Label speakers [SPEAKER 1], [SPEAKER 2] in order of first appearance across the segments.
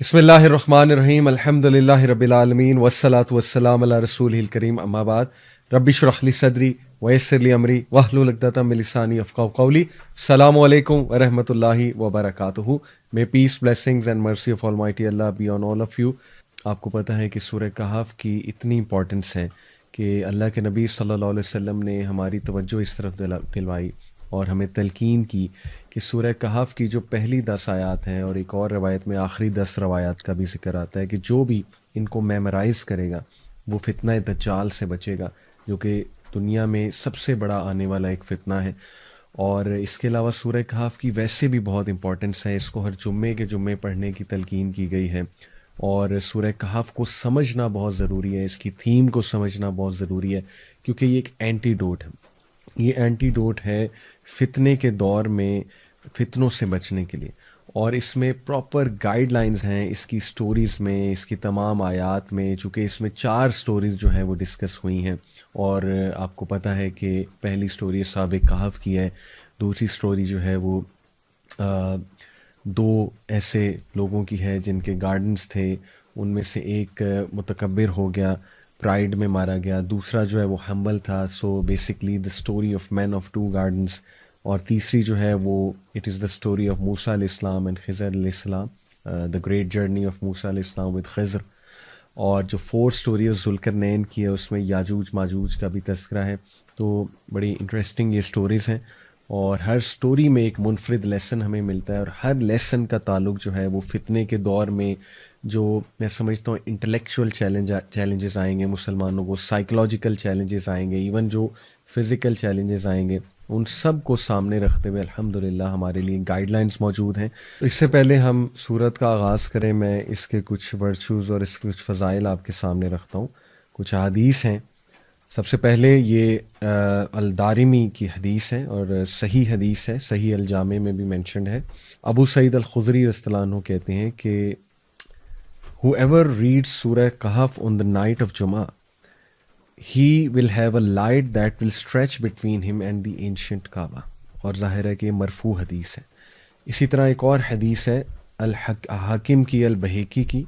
[SPEAKER 1] بسم اللہ الرحمن الرحیم الحمد للہ رب العالمین والصلاة والسلام علی رسولہ الکریم اما بعد رب اشرح لی صدری ویسر لی امری واحلل عقدۃ من لسانی یفقہوا قولی. السلام علیکم ورحمۃ اللہ وبرکاتہ. May peace, blessings and mercy of Almighty Allah be on all of you. آپ کو پتہ ہے کہ سورہ کہف کی اتنی امپورٹنس ہے کہ اللہ کے نبی صلی اللہ علیہ وسلم نے ہماری توجہ اس طرف دلوائی اور ہمیں تلقین کی کہ سورہ کہف کی جو پہلی 10 آیات ہیں، اور ایک اور روایت میں آخری 10 روایات کا بھی ذکر آتا ہے کہ جو بھی ان کو میمورائز کرے گا وہ فتنہ دجال سے بچے گا، جو کہ دنیا میں سب سے بڑا آنے والا ایک فتنہ ہے. اور اس کے علاوہ سورہ کہف کی ویسے بھی بہت امپورٹنس ہے، اس کو ہر جمعے کے جمعے پڑھنے کی تلقین کی گئی ہے. اور سورہ کہف کو سمجھنا بہت ضروری ہے، اس کی تھیم کو سمجھنا بہت ضروری ہے، کیونکہ یہ ایک اینٹی ڈوٹ ہے. یہ اینٹی ڈوٹ ہے فتنے کے دور میں فتنوں سے بچنے کے لیے، اور اس میں پراپر گائیڈ لائنز ہیں اس کی سٹوریز میں، اس کی تمام آیات میں. چونکہ اس میں 4 سٹوریز جو ہیں وہ ڈسکس ہوئی ہیں، اور آپ کو پتہ ہے کہ پہلی سٹوری اصحاب کہف کی ہے، دوسری سٹوری جو ہے وہ 2 ایسے لوگوں کی ہے جن کے گارڈنز تھے، ان میں سے ایک متکبر ہو گیا، پرائڈ میں مارا گیا، دوسرا جو ہے وہ ہمبل تھا. So basically the story of man of 2 gardens. اور تیسری جو ہے وہ it is the story of موسیٰ علیہ السلام اینڈ خضر علیہ السلام، دا گریٹ جرنی آف موسیٰ علیہ السلام ود خضر. اور جو 4 اسٹوری ہے ذوالقرنین کی ہے، اس میں یاجوج ماجوج کا بھی تذکرہ ہے. تو بڑی انٹرسٹنگ یہ اسٹوریز ہیں، اور ہر سٹوری میں ایک منفرد لیسن ہمیں ملتا ہے، اور ہر لیسن کا تعلق جو ہے وہ فتنے کے دور میں جو میں سمجھتا ہوں انٹلیکچوئل چیلنجز آئیں گے مسلمانوں کو، سائیکلوجیکل چیلنجز آئیں گے، ایون جو فزیکل چیلنجز آئیں گے، ان سب کو سامنے رکھتے ہوئے الحمدللہ ہمارے لیے گائیڈ لائنز موجود ہیں. اس سے پہلے ہم سورت کا آغاز کریں، میں اس کے کچھ ورچوز اور اس کے کچھ فضائل آپ کے سامنے رکھتا ہوں. کچھ احادیث ہیں. سب سے پہلے یہ الدارمی کی حدیث ہے اور صحیح حدیث ہے، صحیح الجامع میں بھی مینشنڈ ہے. ابو سعید الخدری رضی اللہ عنہ کہتے ہیں کہ whoever reads Surah Kahf on the night of Jummah, he will have a light that will stretch between him and the ancient Kaaba. اور ظاہر ہے کہ یہ مرفوع حدیث ہے. اسی طرح ایک اور حدیث ہے حاکم کی البہیقی کی،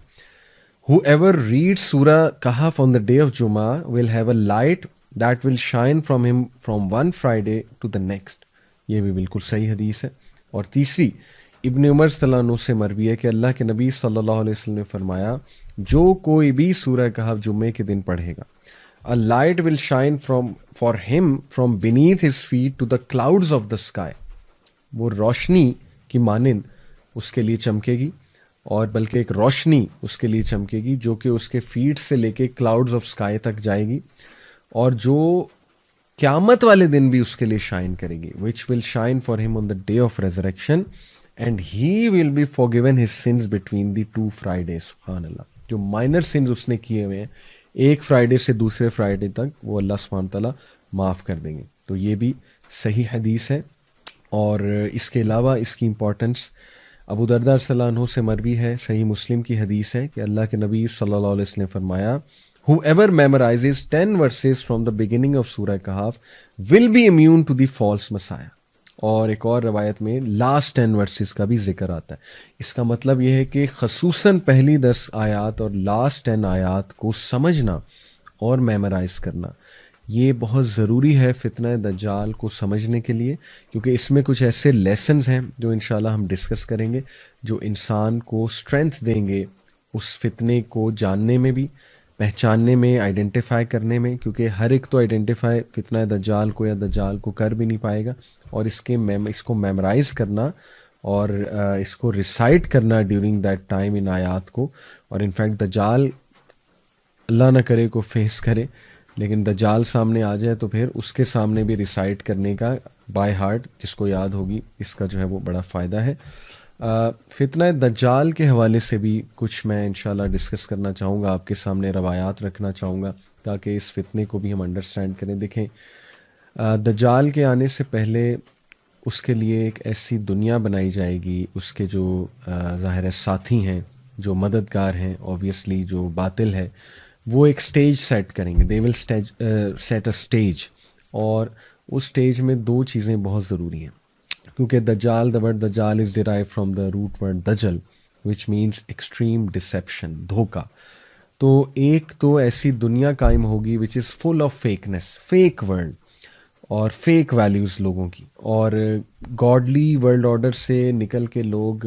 [SPEAKER 1] whoever reads Surah Kahf on the day of Jummah will have a light that will shine from him from one Friday to the next. یہ بھی بالکل صحیح حدیث ہے. اور تیسری ابن عمر صلی اللہ عنہ سے مروی ہے کہ اللہ کے نبی صلی اللہ علیہ وسلم نے فرمایا، جو کوئی بھی سورہ کہف جمعے کے دن پڑھے گا، a light will shine for him from beneath his feet to the clouds of the sky. وہ روشنی کی مانند اس کے لیے چمکے گی، اور بلکہ ایک روشنی اس کے لیے چمکے گی جو کہ اس کے فیٹ سے لے کے کلاؤڈز آف سکائی تک جائے گی، اور جو قیامت والے دن بھی اس کے لیے شائن کرے گی. which will shine for him on the day of resurrection and he will be forgiven his sins between the 2 Fridays. سبحان اللہ. جو مائنر سنز اس نے کیے ہوئے ہیں ایک فرائیڈے سے دوسرے فرائیڈے تک، وہ اللہ سبحانہ تعالیٰ معاف کر دیں گے. تو یہ بھی صحیح حدیث ہے. اور اس کے علاوہ اس کی امپورٹنس ابو درداء صلی اللہ عنہ سے مروی ہے، صحیح مسلم کی حدیث ہے کہ اللہ کے نبی صلی اللہ علیہ وسلم نے فرمایا، whoever memorizes 10 verses from the beginning of Surah Kahf will be immune to the false messiah. اور ایک اور روایت میں لاسٹ 10 ورسز کا بھی ذکر آتا ہے. اس کا مطلب یہ ہے کہ خصوصاً پہلی 10 آیات اور لاسٹ 10 آیات کو سمجھنا اور میمورائز کرنا یہ بہت ضروری ہے فتنہ دجال کو سمجھنے کے لیے، کیونکہ اس میں کچھ ایسے لیسنز ہیں جو انشاءاللہ ہم ڈسکس کریں گے، جو انسان کو سٹرینتھ دیں گے اس فتنے کو جاننے میں بھی، پہچاننے میں، آئیڈینٹیفائی کرنے میں. کیونکہ ہر ایک تو آئیڈینٹیفائی فتنہ دجال کو یا دجال کو کر بھی نہیں پائے گا، اور اس کو میمورائز کرنا اور اس کو ریسائٹ کرنا ڈیورنگ دیٹ ٹائم ان آیات کو. اور انفیکٹ دجال اللہ نہ کرے کو فیس کرے، لیکن دجال سامنے آ جائے تو پھر اس کے سامنے بھی ریسائٹ کرنے کا بائی ہارٹ جس کو یاد ہوگی، اس کا جو ہے وہ بڑا فائدہ ہے. فتنہ دجال کے حوالے سے بھی کچھ میں انشاءاللہ ڈسکس کرنا چاہوں گا، آپ کے سامنے روایات رکھنا چاہوں گا تاکہ اس فتنے کو بھی ہم انڈرسٹینڈ کریں. دیکھیں، دجال کے آنے سے پہلے اس کے لیے ایک ایسی دنیا بنائی جائے گی، اس کے جو ظاہر ساتھی ہیں، جو مددگار ہیں، اوبویسلی جو باطل ہے، وہ ایک سٹیج سیٹ کریں گے. دے ول سیٹ اے سٹیج، اور اس سٹیج میں 2 چیزیں بہت ضروری ہیں. کیونکہ دجال، دا ورڈ دجال is derive from the root word دجل. which means extreme deception, دھوکا. تو ایک تو ایسی دنیا قائم ہوگی which is full of fakeness, fake world اور فیک ویلیوز لوگوں کی, اور گاڈلی ورلڈ آرڈر سے نکل کے لوگ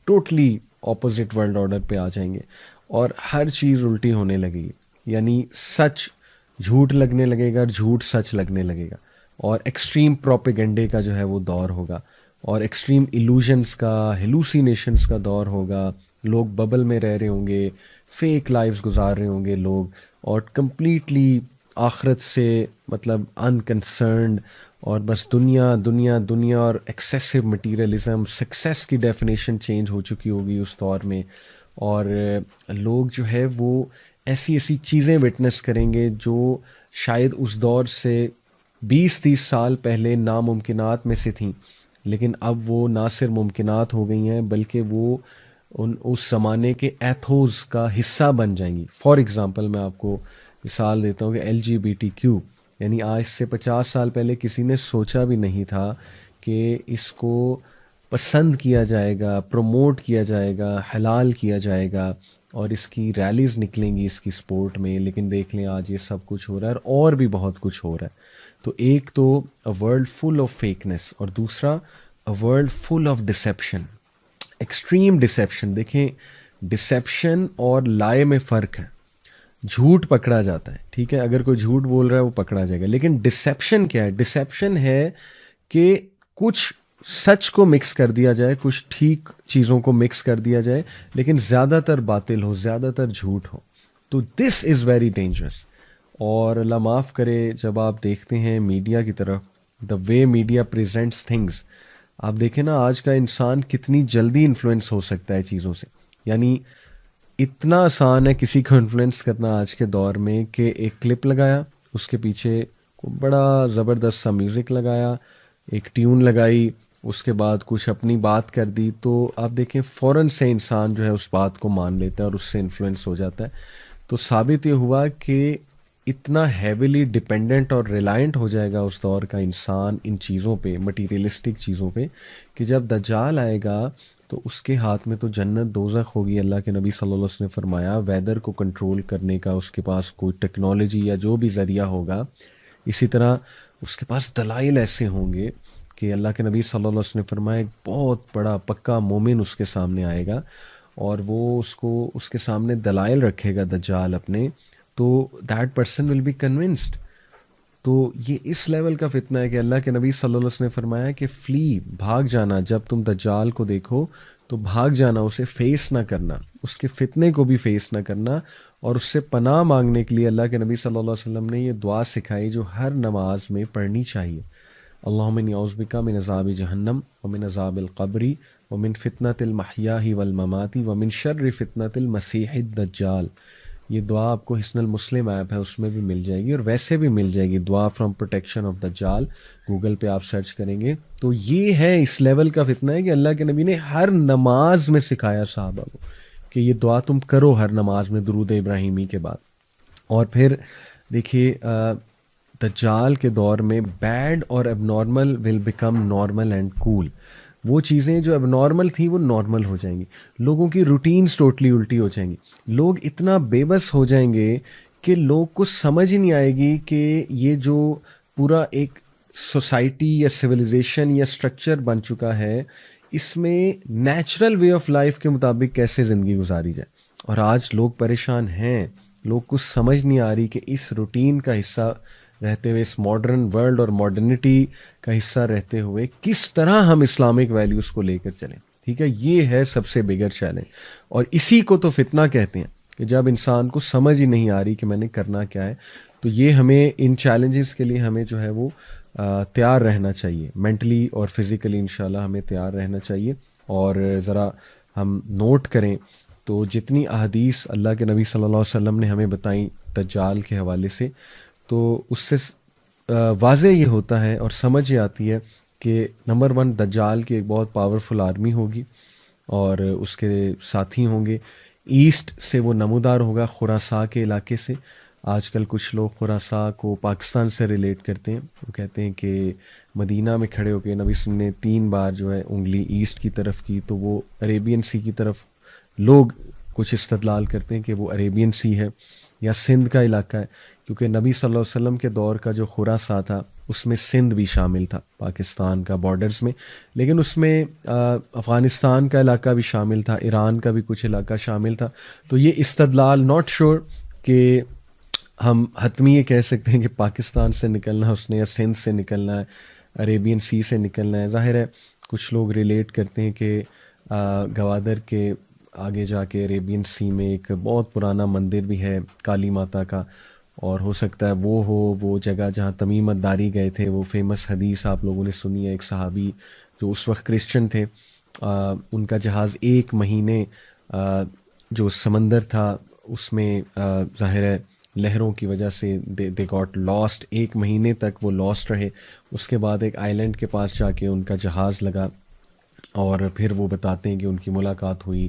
[SPEAKER 1] ٹوٹلی اپوزٹ ورلڈ آرڈر پہ آ جائیں گے, اور ہر چیز الٹی ہونے لگے گی. یعنی سچ جھوٹ لگنے لگے گا, جھوٹ سچ لگنے لگے گا, اور ایکسٹریم پروپیگنڈے کا جو ہے وہ دور ہوگا, اور ایکسٹریم ایلوژنس کا, ہیلوسینیشنس کا دور ہوگا. لوگ ببل میں رہ رہے ہوں گے, فیک لائفز گزار رہے ہوں گے لوگ, اور کمپلیٹلی آخرت سے مطلب انکنسرنڈ, اور بس دنیا دنیا دنیا, اور ایکسیسو مٹیریلزم, سکسیس کی ڈیفینیشن چینج ہو چکی ہوگی اس دور میں. اور لوگ جو ہے وہ ایسی ایسی چیزیں وٹنس کریں گے جو شاید اس دور سے 20-30 سال پہلے ناممکنات میں سے تھیں, لیکن اب وہ نہ صرف ممکنات ہو گئی ہیں بلکہ وہ اس زمانے کے ایتھوز کا حصہ بن جائیں گی. فار ایگزامپل میں آپ کو مثال دیتا ہوں کہ LGBTQ, یعنی آج سے 50 سال پہلے کسی نے سوچا بھی نہیں تھا کہ اس کو پسند کیا جائے گا, پروموٹ کیا جائے گا, حلال کیا جائے گا, اور اس کی ریلیز نکلیں گی اس کی سپورٹ میں. لیکن دیکھ لیں آج یہ سب کچھ ہو رہا ہے, اور بھی بہت کچھ ہو رہا ہے. تو ایک تو اے ورلڈ فل آف فیکنس, اور دوسرا a world full of deception, extreme deception. دیکھیں ڈسیپشن اور لائے میں فرق ہے. جھوٹ پکڑا جاتا ہے, ٹھیک ہے, اگر کوئی جھوٹ بول رہا ہے وہ پکڑا جائے گا. لیکن ڈسیپشن کیا ہے؟ ڈسیپشن ہے کہ کچھ سچ کو مکس کر دیا جائے, کچھ ٹھیک چیزوں کو مکس کر دیا جائے, لیکن زیادہ تر باطل ہو, زیادہ تر جھوٹ ہو. تو دس از ویری ڈینجرس. اور اللہ معاف کرے, جب آپ دیکھتے ہیں میڈیا کی طرف, دا وے میڈیا پریزنٹس تھنگس, آپ دیکھیں نا آج کا انسان کتنی جلدی انفلوئنس ہو سکتا ہے چیزوں سے. یعنی اتنا آسان ہے کسی کو انفلوئنس کرنا آج کے دور میں کہ ایک کلپ لگایا, اس کے پیچھے بڑا زبردست سا میوزک لگایا, ایک ٹیون لگائی, اس کے بعد کچھ اپنی بات کر دی, تو آپ دیکھیں فوراً سے انسان جو ہے اس بات کو مان لیتا ہے اور اس سے انفلوئنس ہو جاتا ہے. تو ثابت یہ ہوا کہ اتنا ہیویلی ڈپینڈنٹ اور ریلائنٹ ہو جائے گا اس دور کا انسان ان چیزوں پہ, مٹیریلسٹک چیزوں پہ, کہ جب دجال آئے گا تو اس کے ہاتھ میں تو جنت دوزخ ہوگی. اللہ کے نبی صلی اللہ علیہ وسلم نے فرمایا ویدر کو کنٹرول کرنے کا اس کے پاس کوئی ٹیکنالوجی یا جو بھی ذریعہ ہوگا, اسی طرح اس کے پاس دلائل ایسے ہوں گے کہ اللہ کے نبی صلی اللہ علیہ وسلم نے فرمایا ایک بہت بڑا پکا مومن اس کے سامنے آئے گا, اور وہ اس کے سامنے دلائل رکھے گا دجال اپنے, تو that person will be convinced. تو یہ اس لیول کا فتنہ ہے کہ اللہ کے نبی صلی اللہ علیہ وسلم نے فرمایا کہ فلی, بھاگ جانا, جب تم دجال کو دیکھو تو بھاگ جانا, اسے فیس نہ کرنا, اس کے فتنے کو بھی فیس نہ کرنا, اور اس سے پناہ مانگنے کے لیے اللہ کے نبی صلی اللہ علیہ وسلم نے یہ دعا سکھائی جو ہر نماز میں پڑھنی چاہیے. اللہم انی اعوذ بک من عذاب جہنم ومن عذاب القبر ومن فتنۃ المحیاء والممات ومن شر فتنۃ المسیح الدجال. یہ دعا آپ کو حسن المسلم ایپ ہے اس میں بھی مل جائے گی, اور ویسے بھی مل جائے گی, دعا فرام پروٹیکشن آف دجال, گوگل پہ آپ سرچ کریں گے. تو یہ ہے اس لیول کا فتنہ ہے کہ اللہ کے نبی نے ہر نماز میں سکھایا صحابہ کو کہ یہ دعا تم کرو ہر نماز میں درود ابراہیمی کے بعد. اور پھر دیکھیے دجال کے دور میں بیڈ اور اب normal will become normal and cool. وہ چیزیں جو اب نارمل تھیں وہ نارمل ہو جائیں گی, لوگوں کی روٹینز ٹوٹلی الٹی ہو جائیں گی, لوگ اتنا بے بس ہو جائیں گے کہ لوگ کو سمجھ ہی نہیں آئے گی کہ یہ جو پورا ایک سوسائٹی یا سویلائزیشن یا اسٹرکچر بن چکا ہے اس میں نیچرل وے آف لائف کے مطابق کیسے زندگی گزاری جائے. اور آج لوگ پریشان ہیں, لوگ کو سمجھ نہیں آ رہی کہ اس روٹین کا حصہ رہتے ہوئے, اس ماڈرن ورلڈ اور ماڈرنٹی کا حصہ رہتے ہوئے کس طرح ہم اسلامک ویلیوز کو لے کر چلیں. ٹھیک ہے, یہ ہے سب سے بگر چیلنج, اور اسی کو تو فتنہ کہتے ہیں کہ جب انسان کو سمجھ ہی نہیں آ رہی کہ میں نے کرنا کیا ہے. تو یہ ہمیں ان چیلنجز کے لیے ہمیں جو ہے وہ تیار رہنا چاہیے, مینٹلی اور فزیکلی انشاءاللہ ہمیں تیار رہنا چاہیے. اور ذرا ہم نوٹ کریں تو جتنی احادیث اللہ کے نبی صلی اللہ علیہ وسلم نے ہمیں بتائیں دجال کے حوالے سے, تو اس سے واضح یہ ہوتا ہے اور سمجھ یہ آتی ہے کہ نمبر 1 دجال کی ایک بہت پاورفل آرمی ہوگی اور اس کے ساتھی ہوں گے. ایسٹ سے وہ نمودار ہوگا, خراساں کے علاقے سے. آج کل کچھ لوگ خراساں کو پاکستان سے ریلیٹ کرتے ہیں, وہ کہتے ہیں کہ مدینہ میں کھڑے ہو کے نبی صلی اللہ علیہ وسلم نے 3 بار جو ہے انگلی ایسٹ کی طرف کی تو وہ عریبین سی کی طرف لوگ کچھ استدلال کرتے ہیں کہ وہ عریبین سی ہے یا سندھ کا علاقہ ہے، کیونکہ نبی صلی اللہ علیہ وسلم کے دور کا جو خراساں تھا اس میں سندھ بھی شامل تھا پاکستان کا بارڈرز میں، لیکن اس میں افغانستان کا علاقہ بھی شامل تھا، ایران کا بھی کچھ علاقہ شامل تھا. تو یہ استدلال ناٹ شور کہ ہم حتمی یہ کہہ سکتے ہیں کہ پاکستان سے نکلنا ہے اس نے یا سندھ سے نکلنا ہے، عریبین سی سے نکلنا ہے. ظاہر ہے کچھ لوگ ریلیٹ کرتے ہیں کہ گوادر کے آگے جا کے عریبین سی میں ایک بہت پرانا مندر بھی ہے کالی ماتا کا، اور ہو سکتا ہے وہ جگہ جہاں تمیم الداری گئے تھے. وہ فیمس حدیث آپ لوگوں نے سنی ہے، ایک صحابی جو اس وقت کرسچن تھے، ان کا جہاز 1 مہینے جو سمندر تھا اس میں ظاہر ہے لہروں کی وجہ سے دے گاٹ لاسٹ، 1 مہینے تک وہ لاسٹ رہے. اس کے بعد ایک آئی لینڈ کے پاس جا کے ان کا جہاز لگا، اور پھر وہ بتاتے ہیں کہ ان کی ملاقات ہوئی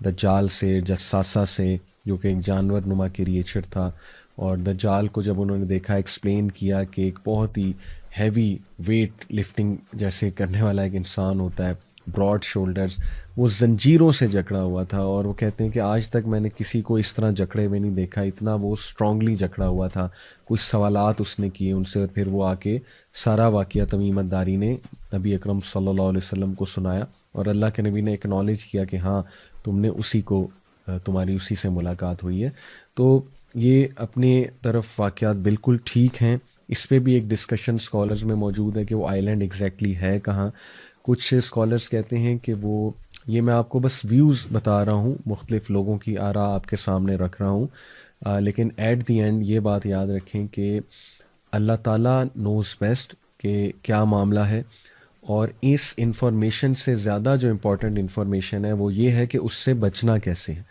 [SPEAKER 1] دجال سے، جساسہ سے، جو کہ ایک جانور نما کریچر تھا. اور دجال کو جب انہوں نے دیکھا، ایکسپلین کیا کہ ایک بہت ہی ہیوی ویٹ لفٹنگ جیسے کرنے والا ایک انسان ہوتا ہے، براڈ شولڈرز، وہ زنجیروں سے جکڑا ہوا تھا. اور وہ کہتے ہیں کہ آج تک میں نے کسی کو اس طرح جکڑے ہوئے نہیں دیکھا، اتنا وہ اسٹرانگلی جکڑا ہوا تھا. کچھ سوالات اس نے کیے ان سے، اور پھر وہ آ کے سارا واقعہ تمیم الداری نے نبی اکرم صلی اللہ علیہ وسلم کو سنایا، اور اللہ کے نبی نے اکنالج کیا کہ ہاں تم نے تمہاری اسی سے ملاقات ہوئی ہے. تو یہ اپنے طرف واقعات بالکل ٹھیک ہیں. اس پہ بھی ایک ڈسکشن اسکالرز میں موجود ہے کہ وہ آئی لینڈ ایگزیکٹلی ہے کہاں. کچھ اسکالرز کہتے ہیں کہ وہ، یہ میں آپ کو بس ویوز بتا رہا ہوں، مختلف لوگوں کی آراء آپ کے سامنے رکھ رہا ہوں، لیکن ایٹ دی اینڈ یہ بات یاد رکھیں کہ اللہ تعالیٰ نوز بیسٹ کہ کیا معاملہ ہے. اور اس انفارمیشن سے زیادہ جو امپورٹنٹ انفارمیشن ہے وہ یہ ہے کہ اس سے بچنا کیسے ہے.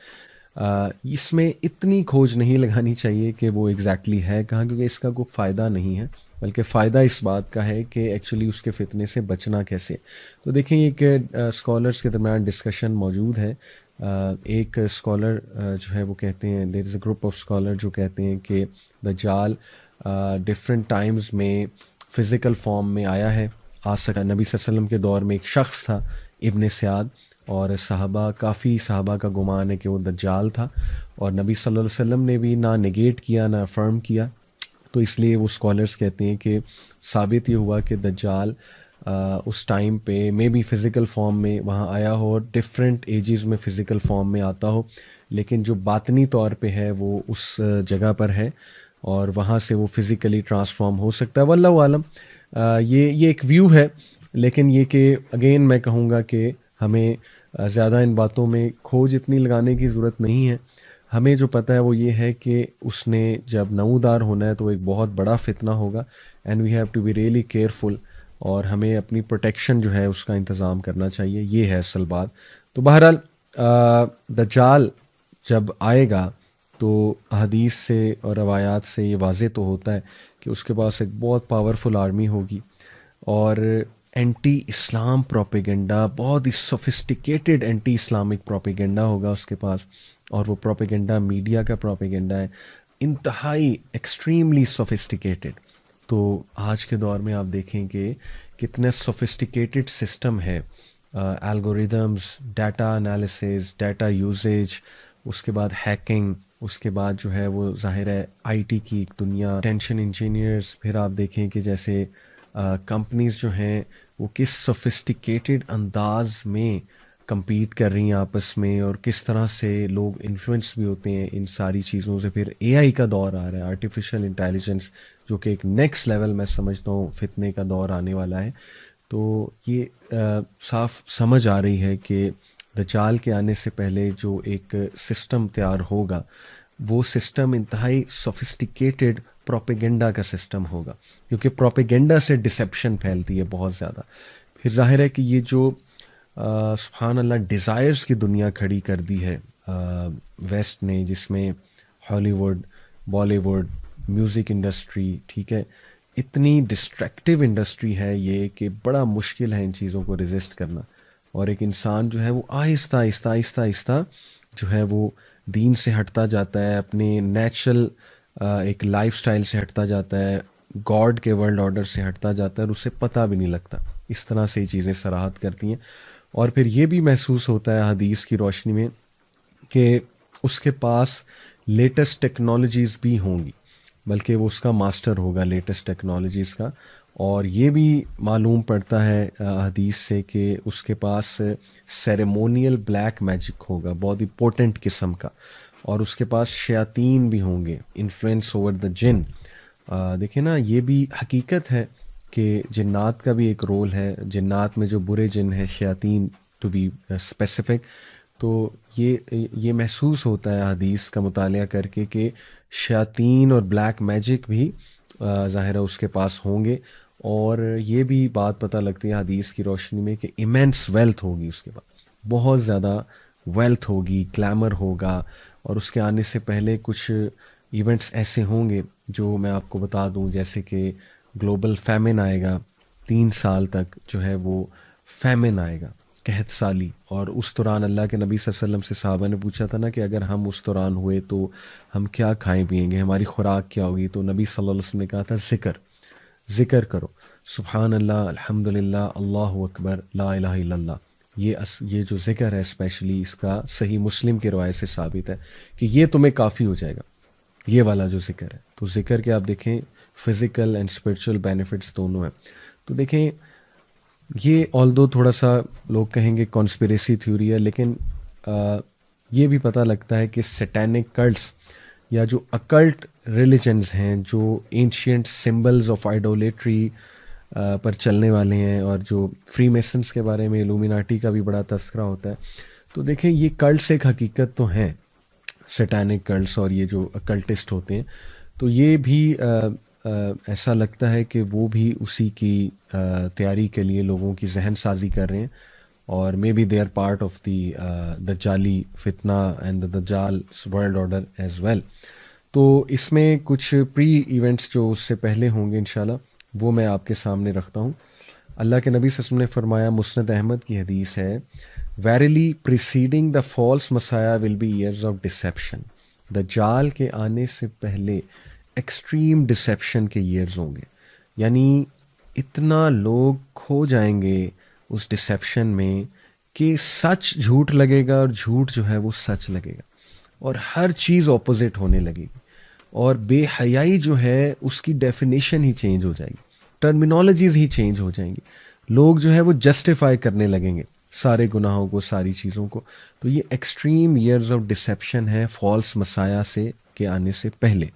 [SPEAKER 1] اس میں اتنی کھوج نہیں لگانی چاہیے کہ وہ ایگزیکٹلی ہے کہاں، کیونکہ اس کا کوئی فائدہ نہیں ہے، بلکہ فائدہ اس بات کا ہے کہ ایکچولی اس کے فتنے سے بچنا کیسے. تو دیکھیں یہ کہ اسکالرس کے درمیان ڈسکشن موجود ہے. ایک اسکالر جو ہے وہ کہتے ہیں، دیر از اے گروپ آف اسکالر جو کہتے ہیں کہ دجال ڈفرینٹ ٹائمز میں فزیکل فارم میں آیا ہے، آ سکا. نبی صلی اللہ علیہ وسلم کے دور میں ایک شخص تھا ابن سیاد، اور کافی صحابہ کا گمان ہے کہ وہ دجال تھا، اور نبی صلی اللہ علیہ وسلم نے بھی نہ نگیٹ کیا نہ افرم کیا. تو اس لیے وہ اسکالرس کہتے ہیں کہ ثابت یہ ہوا کہ دجال اس ٹائم پہ مے بی فزیکل فارم میں وہاں آیا ہو، اور ڈفرینٹ ایجز میں فزیکل فارم میں آتا ہو، لیکن جو باطنی طور پہ ہے وہ اس جگہ پر ہے، اور وہاں سے وہ فزیکلی ٹرانسفارم ہو سکتا ہے. واللہ عالم. یہ ایک ویو ہے، لیکن یہ کہ اگین میں کہوں گا کہ ہمیں زیادہ ان باتوں میں کھوج اتنی لگانے کی ضرورت نہیں ہے. ہمیں جو پتہ ہے وہ یہ ہے کہ اس نے جب نمودار ہونا ہے تو ایک بہت بڑا فتنہ ہوگا، and we have to be really careful, اور ہمیں اپنی پروٹیکشن جو ہے اس کا انتظام کرنا چاہیے. یہ ہے اصل بات. تو بہرحال دجال جب آئے گا تو حدیث سے اور روایات سے یہ واضح تو ہوتا ہے کہ اس کے پاس ایک بہت پاورفل آرمی ہوگی، اور اینٹی اسلام پروپیگنڈا، بہت ہی سوفسٹیکیٹڈ اینٹی اسلامک پروپیگنڈا ہوگا اس کے پاس. اور وہ پروپیگنڈا میڈیا کا پروپیگنڈا ہے، انتہائی ایکسٹریملی سوفسٹیکیٹڈ. تو آج کے دور میں آپ دیکھیں کہ کتنے سوفسٹیکیٹڈ سسٹم ہے، algorithms, data analysis, data usage, اس کے بعد ہیکنگ، اس کے بعد جو ہے وہ ظاہر ہے آئی ٹی کی ایک دنیا، ٹینشن انجینئرز. پھر آپ دیکھیں کہ جیسے کمپنیز جو ہیں وہ کس سوفسٹیکیٹڈ انداز میں کمپیٹ کر رہی ہیں آپس میں، اور کس طرح سے لوگ انفلوئنس بھی ہوتے ہیں ان ساری چیزوں سے. پھر اے آئی کا دور آ رہا ہے، آرٹیفیشل انٹیلیجنس، جو کہ ایک نیکسٹ لیول میں سمجھتا ہوں فتنے کا دور آنے والا ہے. تو یہ صاف سمجھ آ رہی ہے کہ دجال کے آنے سے پہلے جو ایک سسٹم تیار ہوگا وہ سسٹم انتہائی سوفسٹیکیٹڈ پروپیگنڈا کا سسٹم ہوگا، کیونکہ پروپیگنڈا سے ڈسیپشن پھیلتی ہے بہت زیادہ. پھر ظاہر ہے کہ یہ جو سبحان اللہ ڈیزائرز کی دنیا کھڑی کر دی ہے ویسٹ نے، جس میں Hollywood, Bollywood, music industry, ٹھیک ہے، اتنی ڈسٹریکٹیو انڈسٹری ہے یہ کہ بڑا مشکل ہے ان چیزوں کو ریزسٹ کرنا. اور ایک انسان جو ہے وہ آہستہ آہستہ آہستہ آہستہ جو ہے وہ دین سے ہٹتا جاتا ہے، اپنے نیچرل ایک لائف سٹائل سے ہٹتا جاتا ہے، گاڈ کے ورلڈ آرڈر سے ہٹتا جاتا ہے، اور اسے پتہ بھی نہیں لگتا. اس طرح سے یہ چیزیں صراحت کرتی ہیں. اور پھر یہ بھی محسوس ہوتا ہے حدیث کی روشنی میں کہ اس کے پاس لیٹسٹ ٹیکنالوجیز بھی ہوں گی، بلکہ وہ اس کا ماسٹر ہوگا لیٹسٹ ٹیکنالوجیز کا. اور یہ بھی معلوم پڑتا ہے حدیث سے کہ اس کے پاس سیریمونیل بلیک میجک ہوگا، بہت امپورٹنٹ قسم کا. اور اس کے پاس شیاطین بھی ہوں گے، انفلوئنس اوور دا جن. دیکھیں نا، یہ بھی حقیقت ہے کہ جنات کا بھی ایک رول ہے. جنات میں جو برے جن ہیں، شیاطین ٹو بی اسپیسیفک، تو یہ محسوس ہوتا ہے حدیث کا مطالعہ کر کے کہ شیاطین اور بلیک میجک بھی ظاہر ہے اس کے پاس ہوں گے. اور یہ بھی بات پتہ لگتی ہے حدیث کی روشنی میں کہ ایمینس ویلتھ ہوگی اس کے پاس، بہت زیادہ ویلتھ ہوگی، گلیمر ہوگا. اور اس کے آنے سے پہلے کچھ ایونٹس ایسے ہوں گے جو میں آپ کو بتا دوں، جیسے کہ گلوبل فیمن آئے گا، 3 سال تک جو ہے وہ فیمن آئے گا، قحط سالی. اور اس دوران اللہ کے نبی صلی اللہ علیہ وسلم سے صحابہ نے پوچھا تھا نا کہ اگر ہم اس دوران ہوئے تو ہم کیا کھائیں پیئیں گے، ہماری خوراک کیا ہوگی؟ تو نبی صلی اللہ علیہ وسلم نے کہا تھا ذکر کرو، سبحان اللہ، الحمد للہ، اللہ اکبر، لا الہ الا اللہ. یہ جو ذکر ہے اسپیشلی، اس کا صحیح مسلم کی روایت سے ثابت ہے کہ یہ تمہیں کافی ہو جائے گا، یہ والا جو ذکر ہے. تو ذکر کے آپ دیکھیں فزیکل اینڈ اسپرچل بینیفٹس دونوں ہیں. تو دیکھیں یہ آلدو تھوڑا سا لوگ کہیں گے کانسپریسی تھیوری ہے، لیکن یہ بھی پتہ لگتا ہے کہ سیٹینک کلٹس یا جو اکلٹ ریلیجنز ہیں، جو اینشینٹ سمبلز آف آئیڈولیٹری پر چلنے والے ہیں، اور جو فری میسنس کے بارے میں الومیناٹی کا بھی بڑا تذکرہ ہوتا ہے. تو دیکھیں یہ کلٹس ایک حقیقت تو ہیں، سیٹینک کلٹس اور یہ جو اکلٹسٹ ہوتے ہیں. تو یہ بھی ایسا لگتا ہے کہ وہ بھی اسی کی تیاری کے لیے لوگوں کی ذہن سازی کر رہے ہیں، اور may be they are part of the دجالی فتنہ اینڈ دا دجال ورلڈ آرڈر ایز ویل. تو اس میں کچھ پری ایونٹس جو اس سے پہلے ہوں گے انشاءاللہ وہ میں آپ کے سامنے رکھتا ہوں. اللہ کے نبی صلی اللہ علیہ وسلم نے فرمایا، مسند احمد کی حدیث ہے، verily preceding the false messiah will be years of deception. دجال کے آنے سے پہلے ایکسٹریم ڈسیپشن کے ایئرز ہوں گے، یعنی اتنا لوگ کھو جائیں گے اس ڈسیپشن میں کہ سچ جھوٹ لگے گا اور جھوٹ جو ہے وہ سچ لگے گا، اور ہر چیز اپوزٹ ہونے لگے گی. اور بے حیائی جو ہے اس کی ڈیفینیشن ہی چینج ہو جائے گی، ٹرمینالوجیز ہی چینج ہو جائیں گی. لوگ جو ہے وہ جسٹیفائی کرنے لگیں گے سارے گناہوں کو، ساری چیزوں کو. تو یہ ایکسٹریم ایئرز آف ڈسیپشن ہے فالس مسایا سے کے آنے سے پہلے.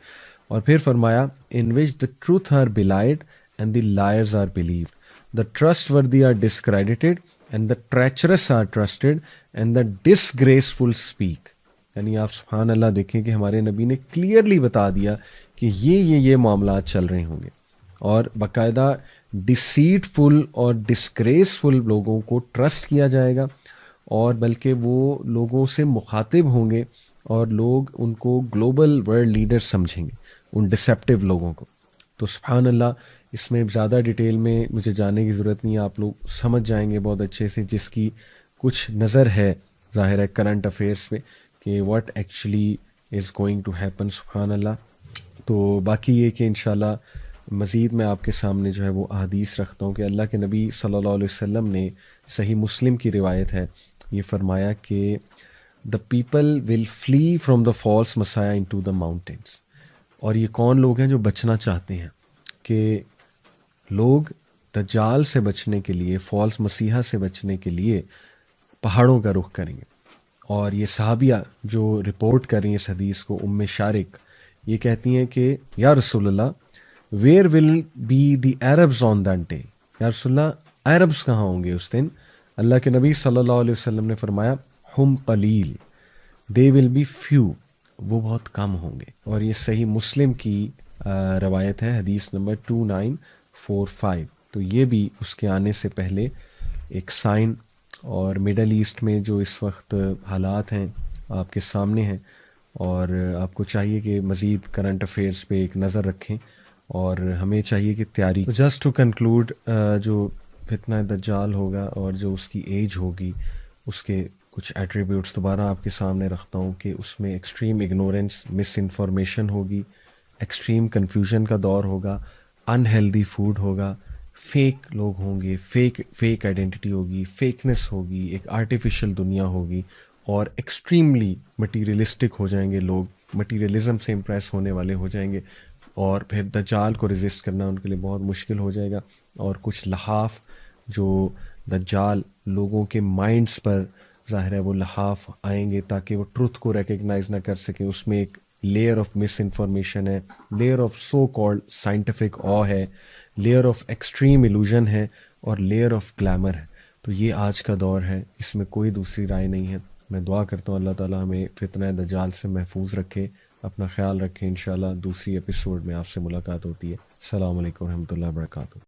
[SPEAKER 1] اور پھر فرمایا، in which the truth are belied and the liars are believed, the trustworthy are discredited and the treacherous are trusted and the disgraceful speak. یعنی آپ سبحان اللہ دیکھیں کہ ہمارے نبی نے کلیئرلی بتا دیا کہ یہ معاملات چل رہے ہوں گے، اور باقاعدہ ڈسیٹفل اور ڈسگریسفل لوگوں کو ٹرسٹ کیا جائے گا، اور بلکہ وہ لوگوں سے مخاطب ہوں گے اور لوگ ان کو گلوبل ورلڈ لیڈر سمجھیں گے، ان ڈسیپٹیو لوگوں کو. تو سبحان اللہ، اس میں زیادہ ڈیٹیل میں مجھے جانے کی ضرورت نہیں ہے، آپ لوگ سمجھ جائیں گے بہت اچھے سے، جس کی کچھ نظر ہے ظاہر ہے کرنٹ افیئرس پہ کہ what actually is going to happen. سبحان اللہ. تو باقی یہ کہ انشاءاللہ مزید میں آپ کے سامنے جو ہے وہ احادیث رکھتا ہوں کہ اللہ کے نبی صلی اللہ علیہ وسلم نے، صحیح مسلم کی روایت ہے، یہ فرمایا کہ the people will flee from the false messiah into the mountains. اور یہ کون لوگ ہیں جو بچنا چاہتے ہیں؟ کہ لوگ دجال سے بچنے کے لیے، فالس مسیحا سے بچنے کے لیے پہاڑوں کا رخ کریں گے. اور یہ صحابیہ جو رپورٹ کر رہی ہیں اس حدیث کو، ام شارق، یہ کہتی ہیں کہ یا رسول اللہ، where will be the Arabs on that day? یا رسول اللہ، عربز کہاں ہوں گے اس دن؟ اللہ کے نبی صلی اللہ علیہ وسلم نے فرمایا، ہم قلیل، دے ول بی فیو، وہ بہت کم ہوں گے. اور یہ صحیح مسلم کی روایت ہے، حدیث نمبر 2945. تو یہ بھی اس کے آنے سے پہلے ایک سائن. اور مڈل ایسٹ میں جو اس وقت حالات ہیں آپ کے سامنے ہیں، اور آپ کو چاہیے کہ مزید کرنٹ افیئرس پہ ایک نظر رکھیں، اور ہمیں چاہیے کہ تیاری. جسٹ ٹو کنکلوڈ، جو فتنہ دجال ہوگا اور جو اس کی ایج ہوگی، اس کے کچھ ایٹریبیوٹس دوبارہ آپ کے سامنے رکھتا ہوں کہ اس میں ایکسٹریم اگنورنس، مس انفارمیشن ہوگی، ایکسٹریم کنفیوژن کا دور ہوگا، ان ہیلدی فوڈ ہوگا، فیک لوگ ہوں گے، فیک آئیڈینٹی ہوگی، فیکنس ہوگی، ایک آرٹیفیشل دنیا ہوگی، اور ایکسٹریملی مٹیریلسٹک ہو جائیں گے لوگ, مٹیریلزم سے امپریس ہونے والے ہو جائیں گے, اور پھر دجال کو ریزسٹ کرنا ان کے لیے بہت مشکل ہو جائے گا. اور کچھ لحاف جو دجال لوگوں کے مائنڈز پر ظاہر ہے وہ لحاف آئیں گے تاکہ وہ ٹروتھ کو ریکگنائز نہ کر سکیں. اس میں ایک لیئر آف مس انفارمیشن ہے, layer of so called scientific آ ہے, لیئر آف ایکسٹریم ایلوژن ہے, اور لیئر آف گلیمر ہے. تو یہ آج کا دور ہے, اس میں کوئی دوسری رائے نہیں ہے. میں دعا کرتا ہوں اللہ تعالیٰ ہمیں فتنہ دجال سے محفوظ رکھے. اپنا خیال رکھیں. انشاءاللہ دوسری ایپیسوڈ میں آپ سے ملاقات ہوتی ہے. السلام علیکم ورحمۃ اللہ وبرکاتہ.